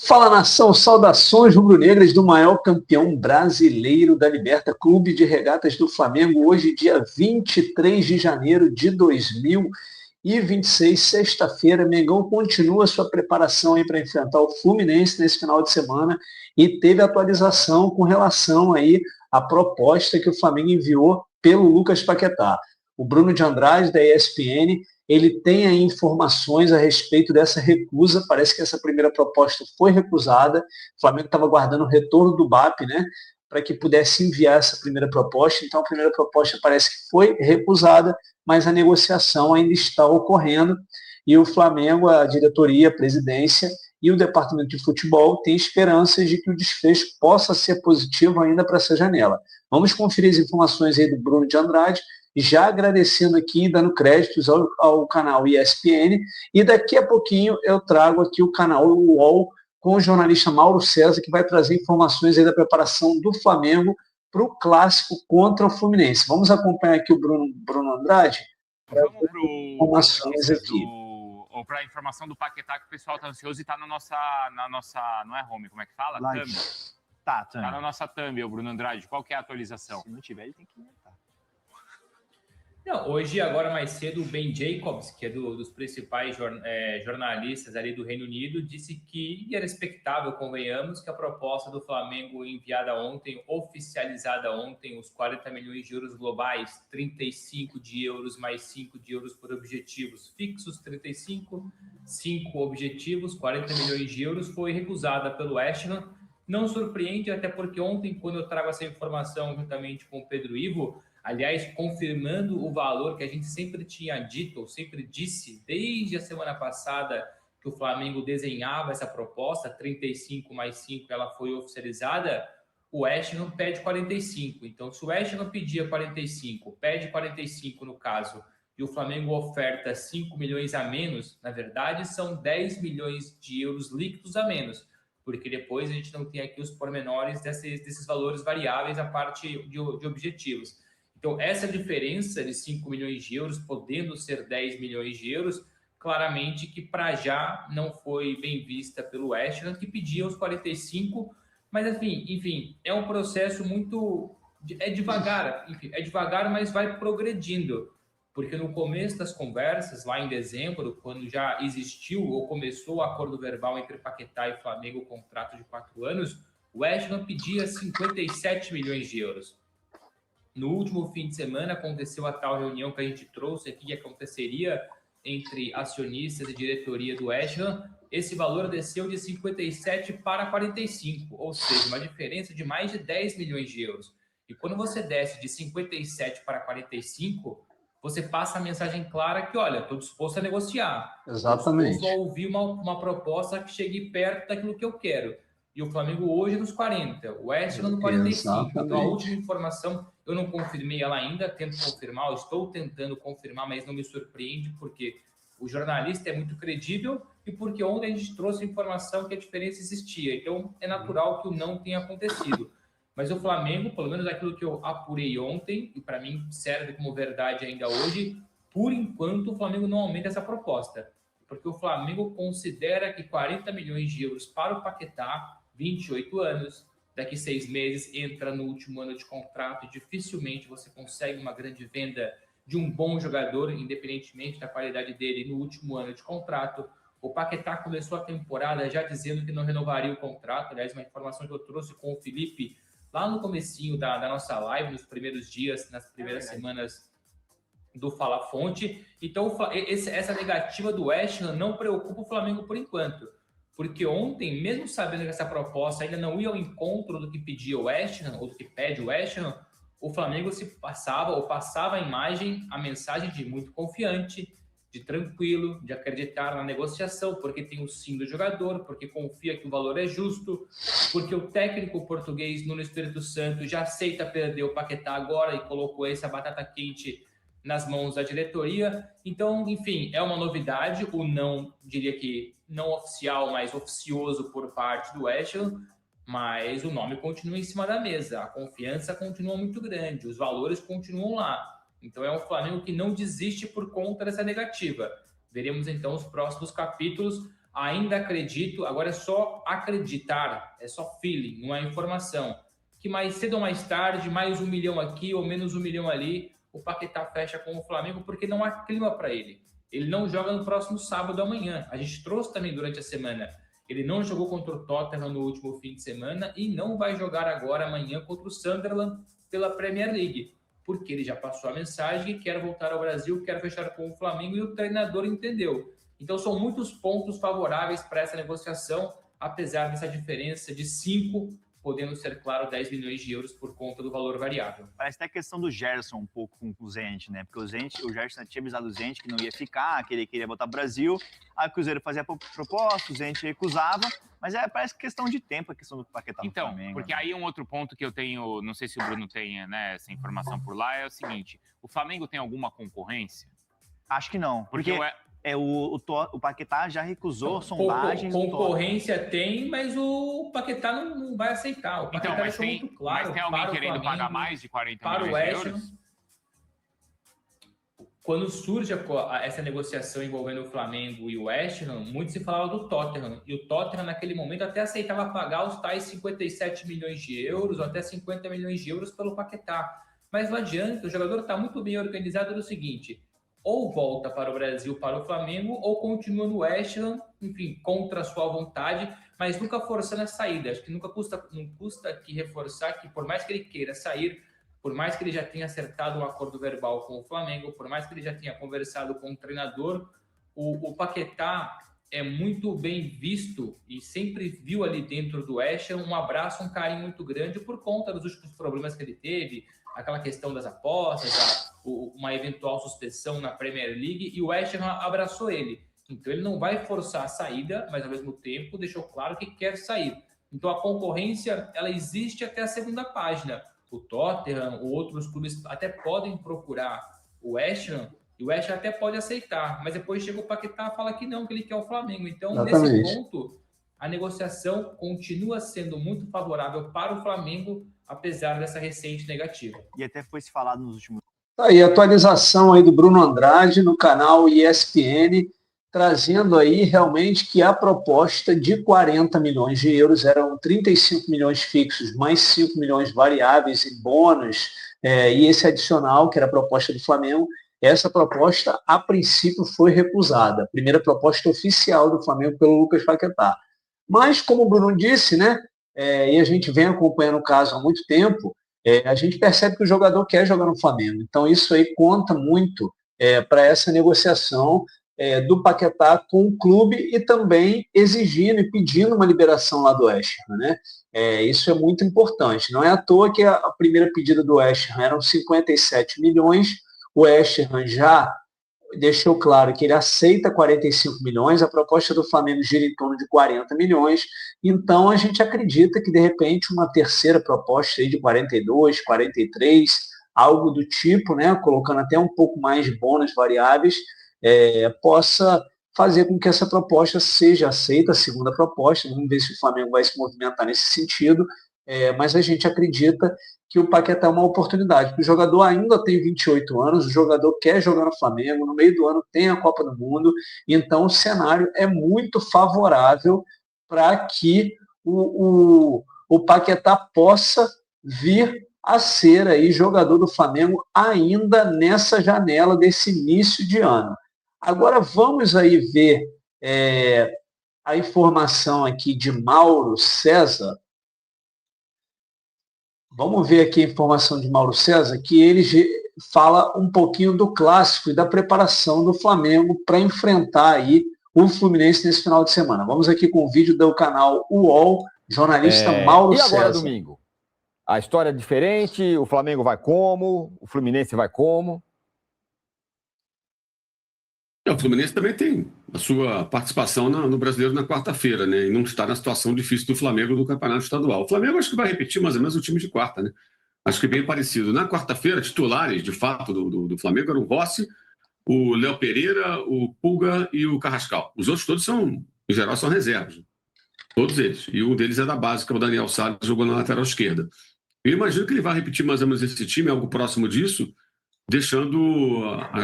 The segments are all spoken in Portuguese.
Fala, nação, saudações rubro-negras do maior campeão brasileiro da Liberta, Clube de Regatas do Flamengo, hoje dia 23 de janeiro de 2026, sexta-feira. Mengão continua sua preparação aí para enfrentar o Fluminense nesse final de semana e teve atualização com relação aí à proposta que o Flamengo enviou pelo Lucas Paquetá. O Bruno de Andrade, da ESPN, ele tem aí informações a respeito dessa recusa. Parece que essa primeira proposta foi recusada. O Flamengo estava aguardando o retorno do BAP, né, para que pudesse enviar essa primeira proposta. Então, a primeira proposta parece que foi recusada, mas a negociação ainda está ocorrendo. E o Flamengo, a diretoria, a presidência e o departamento de futebol têm esperanças de que o desfecho possa ser positivo ainda para essa janela. Vamos conferir as informações aí do Bruno de Andrade, já agradecendo aqui, dando créditos ao canal ESPN, e daqui a pouquinho eu trago aqui o canal UOL com o jornalista Mauro César, que vai trazer informações aí da preparação do Flamengo para o clássico contra o Fluminense. Vamos acompanhar aqui o Bruno Andrade? Vamos para informações aqui. Ou para a informação do Paquetá, que o pessoal está ansioso e está na nossa, não é home, como é que fala? Live. Thumb. Tá Na nossa thumb, o Bruno Andrade. Qual que é a atualização? Se não tiver, ele tem que inventar. Não, hoje, agora mais cedo, o Ben Jacobs, que é dos principais jornalistas ali do Reino Unido, disse que era expectável, convenhamos, que a proposta do Flamengo enviada ontem, oficializada ontem, os 40 milhões de euros globais, 35 de euros mais 5 de euros por objetivos fixos, 35, 5 objetivos, 40 milhões de euros, foi recusada pelo West Ham. Não surpreende, até porque ontem, quando eu trago essa informação juntamente com o Pedro Ivo, aliás, confirmando o valor que a gente sempre tinha dito, ou sempre disse, desde a semana passada, que o Flamengo desenhava essa proposta, 35 mais 5, ela foi oficializada, o West Ham pede 45. Então, se o West Ham pedia 45, pede 45 no caso, e o Flamengo oferta 5 milhões a menos, na verdade, são 10 milhões de euros líquidos a menos, porque depois a gente não tem aqui os pormenores desses valores variáveis, a parte de objetivos. Então, essa diferença de 5 milhões de euros, podendo ser 10 milhões de euros, claramente que para já não foi bem vista pelo West Ham, que pedia os 45, mas enfim, é um processo muito... É devagar, mas vai progredindo, porque no começo das conversas, lá em dezembro, quando já existiu ou começou o acordo verbal entre Paquetá e Flamengo, o contrato de 4 anos, o West Ham pedia 57 milhões de euros. No último fim de semana aconteceu a tal reunião que a gente trouxe aqui, que aconteceria entre acionistas e diretoria do West Ham. Esse valor desceu de 57 para 45, ou seja, uma diferença de mais de 10 milhões de euros. E quando você desce de 57 para 45, você passa a mensagem clara que, olha, estou disposto a negociar. Exatamente. Estou disposto a ouvir uma proposta que chegue perto daquilo que eu quero. E o Flamengo hoje nos 40, o West Ham no 45. Exatamente. Então, a última informação, eu não confirmei ela ainda, tento confirmar, eu estou tentando confirmar, mas não me surpreende, porque o jornalista é muito credível e porque ontem a gente trouxe a informação que a diferença existia. Então, é natural que o não tenha acontecido. Mas o Flamengo, pelo menos aquilo que eu apurei ontem, e para mim serve como verdade ainda hoje, por enquanto o Flamengo não aumenta essa proposta. Porque o Flamengo considera que 40 milhões de euros para o Paquetá, 28 anos, daqui 6 meses entra no último ano de contrato e dificilmente você consegue uma grande venda de um bom jogador, independentemente da qualidade dele no último ano de contrato. O Paquetá começou a temporada já dizendo que não renovaria o contrato, aliás, uma informação que eu trouxe com o Felipe lá no comecinho da nossa live, nos primeiros dias, nas primeiras semanas do Fala Fonte. Então, essa negativa do West Ham não preocupa o Flamengo por enquanto. Porque ontem, mesmo sabendo que essa proposta ainda não ia ao encontro do que pedia o West Ham, ou do que pede o West Ham, o Flamengo passava a imagem, a mensagem de muito confiante, de tranquilo, de acreditar na negociação, porque tem o sim do jogador, porque confia que o valor é justo, porque o técnico português Nuno Espírito Santo já aceita perder o Paquetá agora e colocou essa batata quente nas mãos da diretoria. Então, enfim, é uma novidade, o não, diria que não oficial, mas oficioso por parte do West Ham, mas o nome continua em cima da mesa, a confiança continua muito grande, os valores continuam lá. Então é um Flamengo que não desiste por conta dessa negativa. Veremos então os próximos capítulos. ainda acredito, agora é só acreditar, é só feeling, não é informação, que mais cedo ou mais tarde, mais 1 milhão aqui ou menos 1 milhão ali, o Paquetá fecha com o Flamengo, porque não há clima para ele. Ele não joga no próximo sábado amanhã. A gente trouxe também durante a semana. Ele não jogou contra o Tottenham no último fim de semana e não vai jogar agora amanhã contra o Sunderland pela Premier League, porque ele já passou a mensagem que quer voltar ao Brasil, quer fechar com o Flamengo e o treinador entendeu. Então são muitos pontos favoráveis para essa negociação, apesar dessa diferença de 5, podendo ser, claro, 10 milhões de euros por conta do valor variável. Parece até a questão do Gerson um pouco com o Zente, né? Porque o Gerson tinha avisado o Zente que não ia ficar, que ele queria voltar para o Brasil. Aí o Cruzeiro fazia proposta, o Zente recusava. Mas parece questão de tempo a questão do Paquetá no Flamengo. Então, porque aí um outro ponto que eu tenho, não sei se o Bruno tem, né, essa informação por lá, é o seguinte: o Flamengo tem alguma concorrência? Acho que não. Porque o Paquetá já recusou sondagens. Concorrência tem, mas o Paquetá não vai aceitar. O Paquetá mas tem, muito claro, mas tem alguém querendo pagar mais de 40 milhões de euros? Quando surge essa negociação envolvendo o Flamengo e o West Ham, muito se falava do Tottenham. E o Tottenham, naquele momento, até aceitava pagar os tais 57 milhões de euros ou até 50 milhões de euros pelo Paquetá. Mas não adianta, o jogador está muito bem organizado no seguinte: ou volta para o Brasil, para o Flamengo, ou continua no West Ham, enfim, contra a sua vontade, mas nunca forçando a saída. Acho que não custa aqui reforçar que, por mais que ele queira sair, por mais que ele já tenha acertado um acordo verbal com o Flamengo, por mais que ele já tenha conversado com o treinador, o Paquetá é muito bem visto e sempre viu ali dentro do West Ham um abraço, um carinho muito grande por conta dos últimos problemas que ele teve, aquela questão das apostas, uma eventual suspensão na Premier League, e o West Ham abraçou ele. Então ele não vai forçar a saída, mas ao mesmo tempo deixou claro que quer sair. Então a concorrência, ela existe até a segunda página. O Tottenham ou outros clubes até podem procurar o West Ham, e o West Ham até pode aceitar, mas depois chega o Paquetá e fala que não, que ele quer o Flamengo. Então, Exatamente. Nesse ponto, a negociação continua sendo muito favorável para o Flamengo, apesar dessa recente negativa. E até foi se falado nos últimos... Aí, atualização aí do Bruno Andrade no canal ESPN, trazendo aí realmente que a proposta de 40 milhões de euros eram 35 milhões fixos, mais 5 milhões variáveis em bônus, e esse adicional, que era a proposta do Flamengo, essa proposta, a princípio, foi recusada. A primeira proposta oficial do Flamengo pelo Lucas Paquetá. Mas, como o Bruno disse, né, e a gente vem acompanhando o caso há muito tempo, a gente percebe que o jogador quer jogar no Flamengo. Então, isso aí conta muito para essa negociação do Paquetá com o clube e também exigindo e pedindo uma liberação lá do West Ham, né? Isso é muito importante. Não é à toa que a primeira pedida do West Ham eram 57 milhões, o West Ham já deixou claro que ele aceita 45 milhões, a proposta do Flamengo gira em torno de 40 milhões, então a gente acredita que, de repente, uma terceira proposta aí de 42, 43, algo do tipo, né, colocando até um pouco mais de bônus variáveis, possa fazer com que essa proposta seja aceita, a segunda proposta. Vamos ver se o Flamengo vai se movimentar nesse sentido, mas a gente acredita que o Paquetá é uma oportunidade, porque o jogador ainda tem 28 anos, o jogador quer jogar no Flamengo, no meio do ano tem a Copa do Mundo, então o cenário é muito favorável para que o Paquetá possa vir a ser aí jogador do Flamengo ainda nessa janela desse início de ano. Agora vamos aí ver a informação aqui de Mauro César. Vamos ver aqui a informação de Mauro César, que ele fala um pouquinho do clássico e da preparação do Flamengo para enfrentar aí o Fluminense nesse final de semana. Vamos aqui com o vídeo do canal UOL, jornalista Mauro César. E agora domingo? A história é diferente, o Flamengo vai como, o Fluminense vai como? O Fluminense também tem a sua participação no Brasileiro na quarta-feira, né? E não está na situação difícil do Flamengo no Campeonato Estadual. O Flamengo acho que vai repetir mais ou menos o time de quarta, né? Acho que bem parecido. Na quarta-feira, titulares, de fato, do Flamengo eram o Rossi, o Léo Pereira, o Pulga e o Carrascal. Os outros todos em geral, são reservas. Todos eles. E um deles é da base, que é o Daniel Salles, jogou na lateral esquerda. Eu imagino que ele vai repetir mais ou menos esse time, algo próximo disso, deixando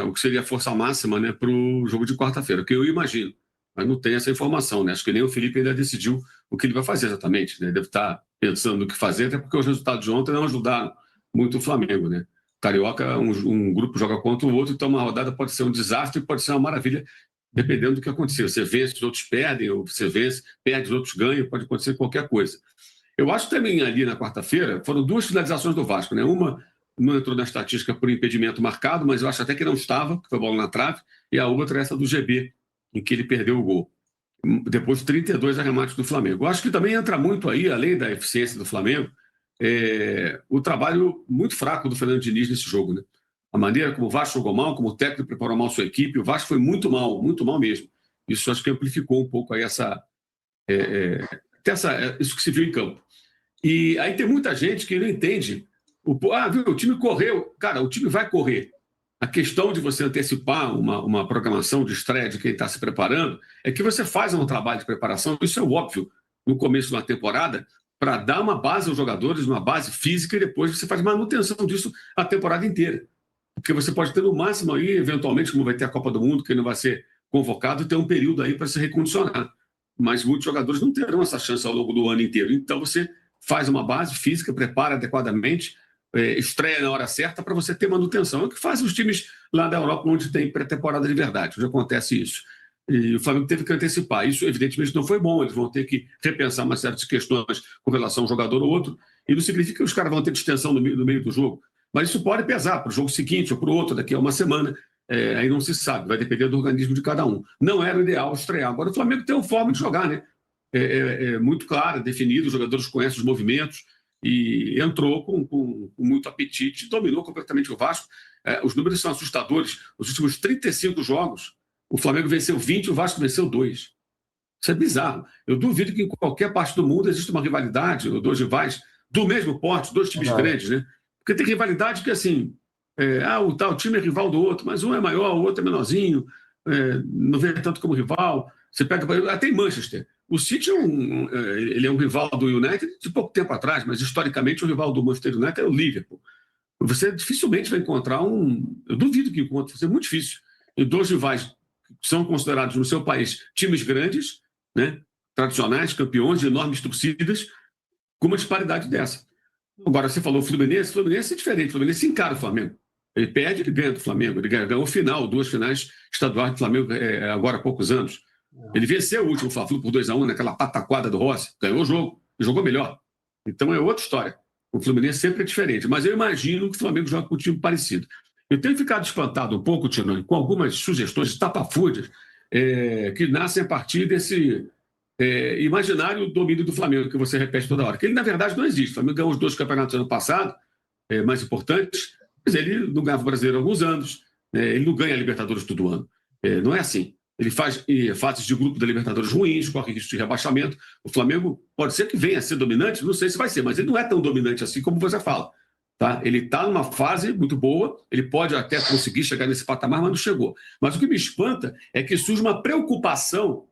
o que seria a força máxima, né, para o jogo de quarta-feira, que eu imagino. mas não tem essa informação, né? Acho que nem o Felipe ainda decidiu o que ele vai fazer exatamente, né? Deve estar pensando no que fazer, até porque os resultados de ontem não ajudaram muito o Flamengo, né? Carioca, um grupo joga contra o outro, então uma rodada pode ser um desastre, pode ser uma maravilha, dependendo do que acontecer. Você vence, os outros perdem, ou você vence, perde, os outros ganham, pode acontecer qualquer coisa. Eu acho que também ali na quarta-feira foram 2 finalizações do Vasco, né? Uma não entrou na estatística por impedimento marcado, mas eu acho até que não estava, que foi bola na trave, e a outra é essa do GB, em que ele perdeu o gol. Depois 32 arremates do Flamengo. Eu acho que também entra muito aí, além da eficiência do Flamengo, o trabalho muito fraco do Fernando Diniz nesse jogo, né? A maneira como o Vasco jogou mal, como o técnico preparou mal sua equipe, o Vasco foi muito mal mesmo. Isso acho que amplificou um pouco aí isso que se viu em campo. E aí tem muita gente que não entende. O time correu. Cara, o time vai correr. A questão de você antecipar uma programação de estreia de quem está se preparando é que você faz um trabalho de preparação, isso é óbvio, no começo de uma temporada, para dar uma base aos jogadores, uma base física, e depois você faz manutenção disso a temporada inteira. Porque você pode ter no máximo aí, eventualmente, como vai ter a Copa do Mundo, que não vai ser convocado, ter um período aí para se recondicionar. Mas muitos jogadores não terão essa chance ao longo do ano inteiro. Então você faz uma base física, prepara adequadamente, estreia na hora certa para você ter manutenção. É o que fazem os times lá da Europa, onde tem pré-temporada de verdade, onde acontece isso. E o Flamengo teve que antecipar. Isso, evidentemente, não foi bom. Eles vão ter que repensar uma série de questões com relação a um jogador ou outro. E não significa que os caras vão ter distensão no meio do jogo. Mas isso pode pesar para o jogo seguinte ou para o outro, daqui a uma semana. Aí não se sabe, vai depender do organismo de cada um. Não era o ideal estrear. Agora o Flamengo tem uma forma de jogar, né? Muito clara, definido, os jogadores conhecem os movimentos, e entrou com muito apetite, dominou completamente o Vasco. Os números são assustadores. Os últimos 35 jogos, o Flamengo venceu 20 e o Vasco venceu 2. Isso é bizarro. Eu duvido que em qualquer parte do mundo exista uma rivalidade, ou 2 rivais do mesmo porte, 2 times grandes, né? Porque tem rivalidade que, assim, o tal time é rival do outro, mas um é maior, o outro é menorzinho, não vê tanto como rival. Você pega até em Manchester. O City ele é um rival do United de pouco tempo atrás, mas historicamente o rival do Manchester United é o Liverpool. Você dificilmente vai encontrar eu duvido que encontre, vai ser muito difícil. E 2 rivais que são considerados no seu país times grandes, né, tradicionais, campeões, de enormes torcidas, com uma disparidade dessa. Agora, você falou o Fluminense é diferente. O Fluminense encara o Flamengo. Ele perde, ele ganha do Flamengo. Ele ganhou o final, 2 finais estaduais do Flamengo agora há poucos anos. Ele venceu o último Fla-Flu por 2-1, naquela pataquada do Rossi, ganhou o jogo, e jogou melhor. Então é outra história. O Fluminense sempre é diferente, mas eu imagino que o Flamengo joga com um time parecido. Eu tenho ficado espantado um pouco, Tino, com algumas sugestões estapafúrdias que nascem a partir desse imaginário domínio do Flamengo, que você repete toda hora, que ele, na verdade, não existe. O Flamengo ganhou os 2 campeonatos ano passado, mais importantes, mas ele não ganhava o Brasileiro há alguns anos, ele não ganha a Libertadores todo ano. Não é assim. Ele faz fases de grupo da Libertadores ruins, corre risco de rebaixamento. O Flamengo pode ser que venha a ser dominante, não sei se vai ser, mas ele não é tão dominante assim como você fala. Tá? Ele está numa fase muito boa, ele pode até conseguir chegar nesse patamar, mas não chegou. Mas o que me espanta é que surge uma preocupação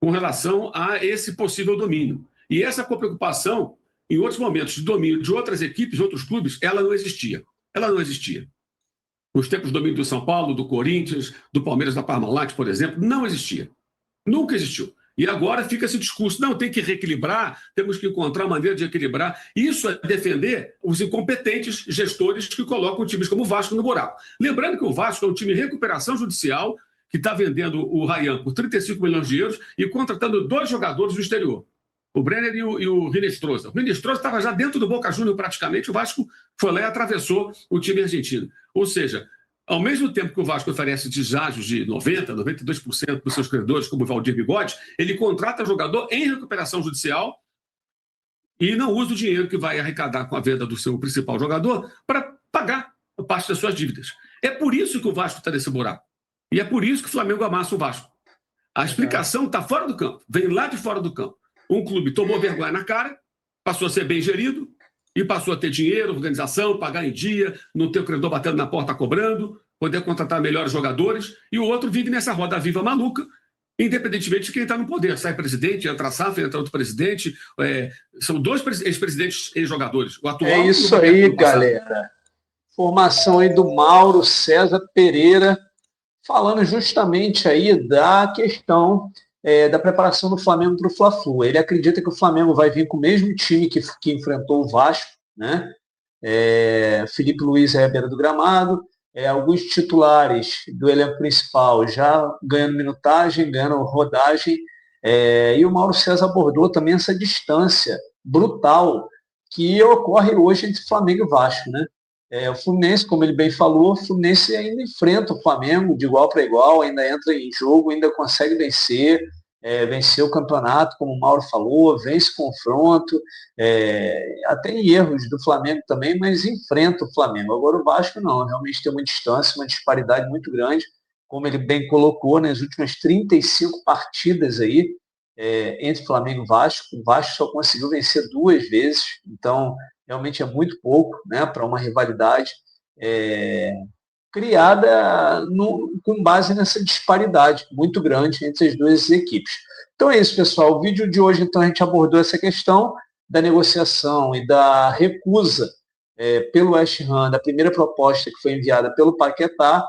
com relação a esse possível domínio. E essa preocupação, em outros momentos de domínio de outras equipes, de outros clubes, ela não existia. Ela não existia. Nos tempos do domínio do São Paulo, do Corinthians, do Palmeiras, da Parmalat, por exemplo, não existia. Nunca existiu. E agora fica esse discurso, não, tem que reequilibrar, temos que encontrar maneira de equilibrar. Isso é defender os incompetentes gestores que colocam times como o Vasco no buraco. Lembrando que o Vasco é um time de recuperação judicial que está vendendo o Ryan por 35 milhões de euros e contratando 2 jogadores do exterior, o Brenner e o Rinestrosa. O Rinestrosa estava já dentro do Boca Juniors praticamente, o Vasco foi lá e atravessou o time argentino. Ou seja, ao mesmo tempo que o Vasco oferece deságios de 90%, 92% para os seus credores, como o Valdir Bigode, ele contrata jogador em recuperação judicial e não usa o dinheiro que vai arrecadar com a venda do seu principal jogador para pagar parte das suas dívidas. É por isso que o Vasco está nesse buraco. E é por isso que o Flamengo amassa o Vasco. A explicação está fora do campo, vem lá de fora do campo. Um clube tomou vergonha na cara, passou a ser bem gerido e passou a ter dinheiro, organização, pagar em dia, não ter o credor batendo na porta cobrando, poder contratar melhores jogadores, e o outro vive nessa roda viva maluca, independentemente de quem está no poder. Sai presidente, entra SAF, entra outro presidente. São 2 ex-presidentes ex-jogadores. O atual é isso aí, galera. Formação aí do Mauro César Pereira, falando justamente aí da questão da preparação do Flamengo para o Fla-Flu. Ele acredita que o Flamengo vai vir com o mesmo time que enfrentou o Vasco, né? Felipe Luiz é à beira do gramado, alguns titulares do elenco principal já ganhando minutagem, ganhando rodagem, e o Mauro César abordou também essa distância brutal que ocorre hoje entre Flamengo e Vasco, né? O Fluminense, como ele bem falou, o Fluminense ainda enfrenta o Flamengo de igual para igual, ainda entra em jogo, ainda consegue vencer o campeonato, como o Mauro falou, vence confronto, até em erros do Flamengo também, mas enfrenta o Flamengo. Agora o Vasco não, realmente tem uma distância, uma disparidade muito grande, como ele bem colocou, nas últimas 35 partidas aí, entre Flamengo e Vasco, o Vasco só conseguiu vencer 2 vezes, então realmente é muito pouco, né, para uma rivalidade criada com base nessa disparidade muito grande entre as duas equipes. Então é isso, pessoal. O vídeo de hoje, então, a gente abordou essa questão da negociação e da recusa pelo West Ham da primeira proposta que foi enviada pelo Paquetá,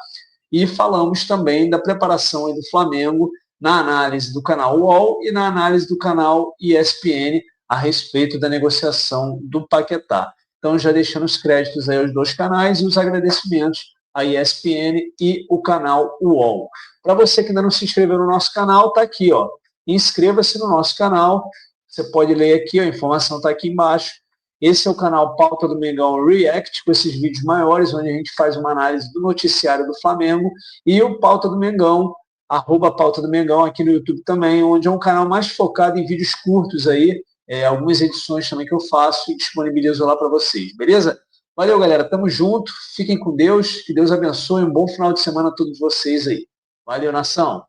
e falamos também da preparação do Flamengo na análise do canal UOL e na análise do canal ESPN a respeito da negociação do Paquetá. Então, já deixando os créditos aí aos 2 canais e os agradecimentos à ESPN e o canal UOL. Para você que ainda não se inscreveu no nosso canal, está aqui, ó. Inscreva-se no nosso canal. Você pode ler aqui, a informação está aqui embaixo. Esse é o canal Pauta do Mengão React, com esses vídeos maiores, onde a gente faz uma análise do noticiário do Flamengo, e o Pauta do Mengão, @Pauta do Mengão, aqui no YouTube também, onde é um canal mais focado em vídeos curtos aí, algumas edições também que eu faço e disponibilizo lá para vocês, beleza? Valeu, galera, tamo junto, fiquem com Deus, que Deus abençoe, um bom final de semana a todos vocês aí. Valeu, nação!